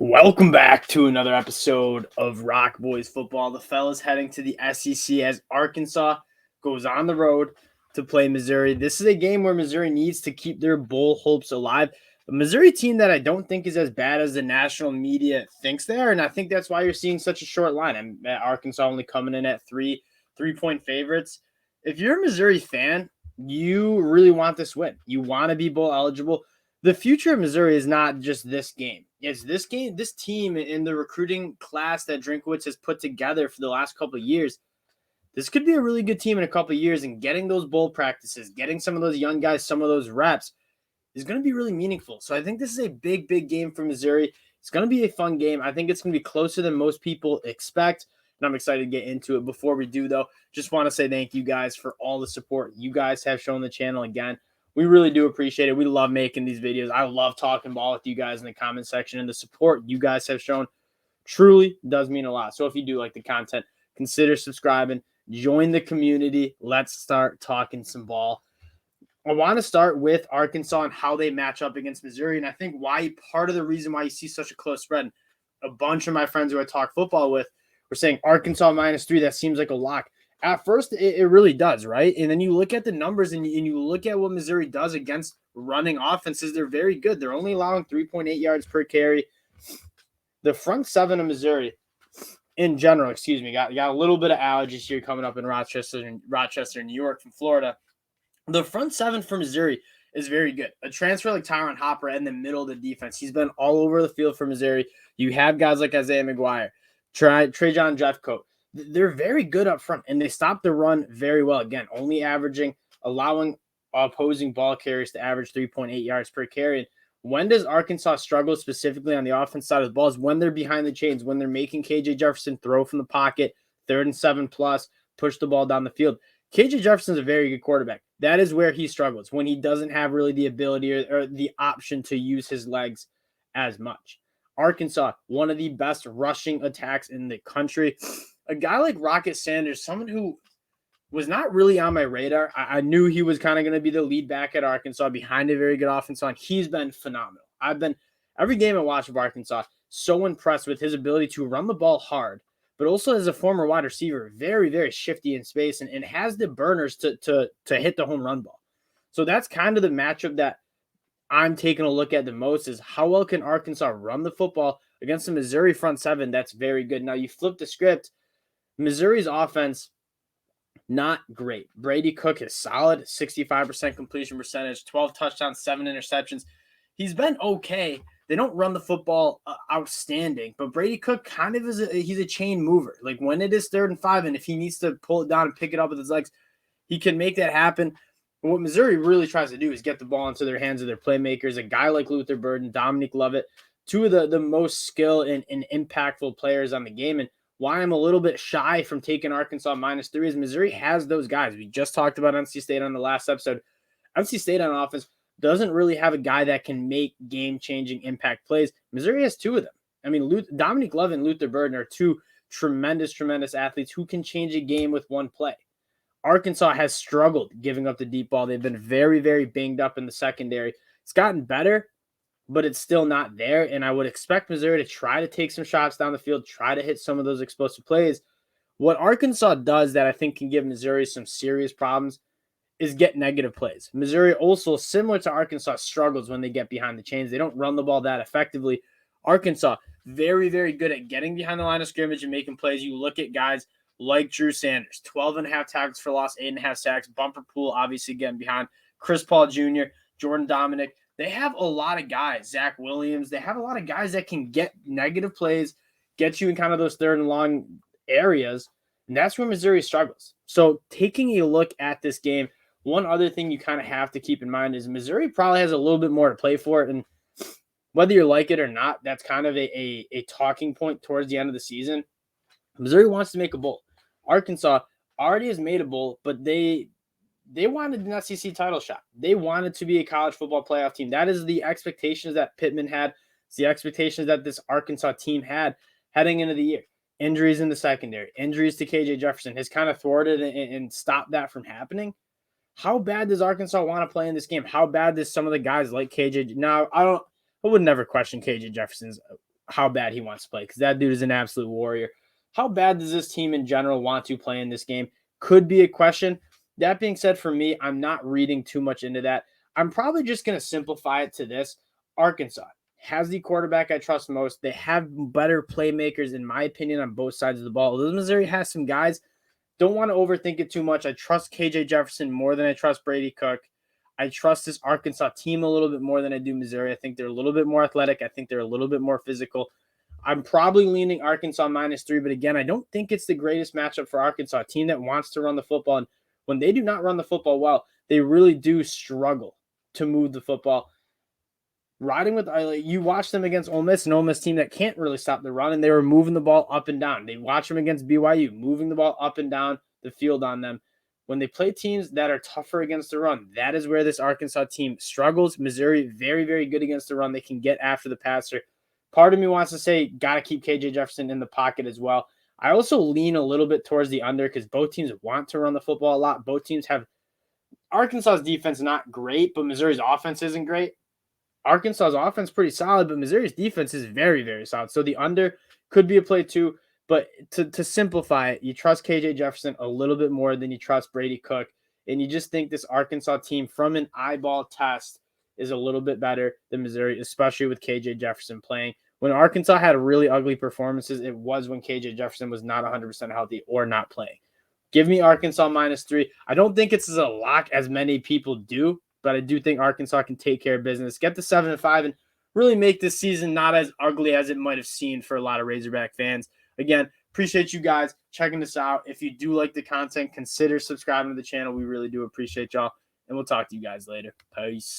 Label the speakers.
Speaker 1: Welcome back to another episode of ROC Boys football. The fellas heading to the SEC as Arkansas goes on the road to play Missouri. This is a game where Missouri needs to keep their bowl hopes alive. A Missouri team that I don't think is as bad as the national media thinks they are, and I think that's why you're seeing such a short line. I'm at Arkansas only coming in at three-point favorites. If you're a Missouri fan, you really want this win. You want to be bowl eligible. The future of Missouri is not just this game. It's this game, this team, in the recruiting class that Drinkwitz has put together for the last couple of years. This could be a really good team in a couple of years, and getting those bowl practices, getting some of those young guys, some of those reps is going to be really meaningful. So I think this is a big, big game for Missouri. It's going to be a fun game. I think it's going to be closer than most people expect, and I'm excited to get into it. Before we do, though, just want to say thank you guys for all the support you guys have shown the channel. Again, we really do appreciate it. We love making these videos. I love talking ball with you guys in the comment section, and the support you guys have shown truly does mean a lot. So if you do like the content, consider subscribing, join the community. Let's start talking some ball. I want to start with Arkansas and how they match up against Missouri, and I think why part of the reason why you see such a close spread. A bunch of my friends who I talk football with were saying Arkansas -3. That seems like a lock. At first, it really does, right? And then you look at the numbers and you look at what Missouri does against running offenses. They're very good. They're only allowing 3.8 yards per carry. The front seven of Missouri, in general, got a little bit of allergies here coming up in Rochester, New York from Florida. The front seven for Missouri is very good. A transfer like Tyron Hopper in the middle of the defense. He's been all over the field for Missouri. You have guys like Isaiah McGuire, Trajan Jeffcoat. They're very good up front, and they stop the run very well. Again, only allowing opposing ball carriers to average 3.8 yards per carry. And when does Arkansas struggle specifically on the offense side of the ball? Is when they're behind the chains, when they're making KJ Jefferson throw from the pocket, 3rd and 7+, push the ball down the field. KJ Jefferson's a very good quarterback. That is where he struggles, when he doesn't have really the ability or the option to use his legs as much. Arkansas, one of the best rushing attacks in the country. A guy like Rocket Sanders, someone who was not really on my radar. I knew he was kind of going to be the lead back at Arkansas behind a very good offensive line. He's been phenomenal. I've been, every game I watch of Arkansas, so impressed with his ability to run the ball hard, but also as a former wide receiver, very, very shifty in space and has the burners to hit the home run ball. So that's kind of the matchup that I'm taking a look at the most, is how well can Arkansas run the football against the Missouri front seven that's very good. Now you flip the script. Missouri's offense, not great. Brady Cook is solid, 65% completion percentage, 12 touchdowns, 7 interceptions. He's been okay. They don't run the football outstanding, but Brady Cook kind of he's a chain mover. Like when it is 3rd and 5, and if he needs to pull it down and pick it up with his legs, he can make that happen. But what Missouri really tries to do is get the ball into their hands of their playmakers. A guy like Luther Burden, Dominic Lovett, two of the most skilled and impactful players on the game. And why I'm a little bit shy from taking Arkansas -3 is Missouri has those guys. We just talked about NC State on the last episode. NC State on offense doesn't really have a guy that can make game-changing impact plays. Missouri has two of them. I mean, Dominic Lovett and Luther Burden are two tremendous, tremendous athletes who can change a game with one play. Arkansas has struggled giving up the deep ball. They've been very, very banged up in the secondary. It's gotten better, but it's still not there. And I would expect Missouri to try to take some shots down the field, try to hit some of those explosive plays. What Arkansas does that I think can give Missouri some serious problems is get negative plays. Missouri also, similar to Arkansas, struggles when they get behind the chains. They don't run the ball that effectively. Arkansas, very, very good at getting behind the line of scrimmage and making plays. You look at guys like Drew Sanders, 12.5 tackles for loss, 8.5 sacks. Bumper Pool, obviously getting behind. Chris Paul Jr., Jordan Dominic. They have a lot of guys, Zach Williams. They have a lot of guys that can get negative plays, get you in kind of those 3rd and long areas, and that's where Missouri struggles. So taking a look at this game, one other thing you kind of have to keep in mind is Missouri probably has a little bit more to play for, and whether you like it or not, that's kind of a talking point towards the end of the season. Missouri wants to make a bowl. Arkansas already has made a bowl, but they wanted an SEC title shot. They wanted to be a college football playoff team. That is the expectations that Pittman had. It's the expectations that this Arkansas team had heading into the year. Injuries in the secondary, injuries to KJ Jefferson has kind of thwarted and stopped that from happening. How bad does Arkansas want to play in this game? How bad does some of the guys like KJ? Now, I would never question KJ Jefferson's how bad he wants to play because that dude is an absolute warrior. How bad does this team in general want to play in this game? Could be a question. That being said, for me, I'm not reading too much into that. I'm probably just going to simplify it to this. Arkansas has the quarterback I trust most. They have better playmakers, in my opinion, on both sides of the ball. Missouri has some guys. Don't want to overthink it too much. I trust KJ Jefferson more than I trust Brady Cook. I trust this Arkansas team a little bit more than I do Missouri. I think they're a little bit more athletic. I think they're a little bit more physical. I'm probably leaning Arkansas -3, but again, I don't think it's the greatest matchup for Arkansas, a team that wants to run the football. And when they do not run the football well, they really do struggle to move the football. Riding with you watch them against Ole Miss, an Ole Miss team that can't really stop the run, and they were moving the ball up and down. They watch them against BYU, moving the ball up and down the field on them. When they play teams that are tougher against the run, that is where this Arkansas team struggles. Missouri, very, very good against the run. They can get after the passer. Part of me wants to say, got to keep KJ Jefferson in the pocket as well. I also lean a little bit towards the under because both teams want to run the football a lot. Both teams have Arkansas's defense not great, but Missouri's offense isn't great. Arkansas's offense pretty solid, but Missouri's defense is very, very solid. So the under could be a play too. But to simplify it, you trust KJ Jefferson a little bit more than you trust Brady Cook. And you just think this Arkansas team from an eyeball test is a little bit better than Missouri, especially with KJ Jefferson playing. When Arkansas had really ugly performances, it was when KJ Jefferson was not 100% healthy or not playing. Give me Arkansas -3. I don't think it's as a lock as many people do, but I do think Arkansas can take care of business, get the 7-5, and really make this season not as ugly as it might have seemed for a lot of Razorback fans. Again, appreciate you guys checking this out. If you do like the content, consider subscribing to the channel. We really do appreciate y'all, and we'll talk to you guys later. Peace.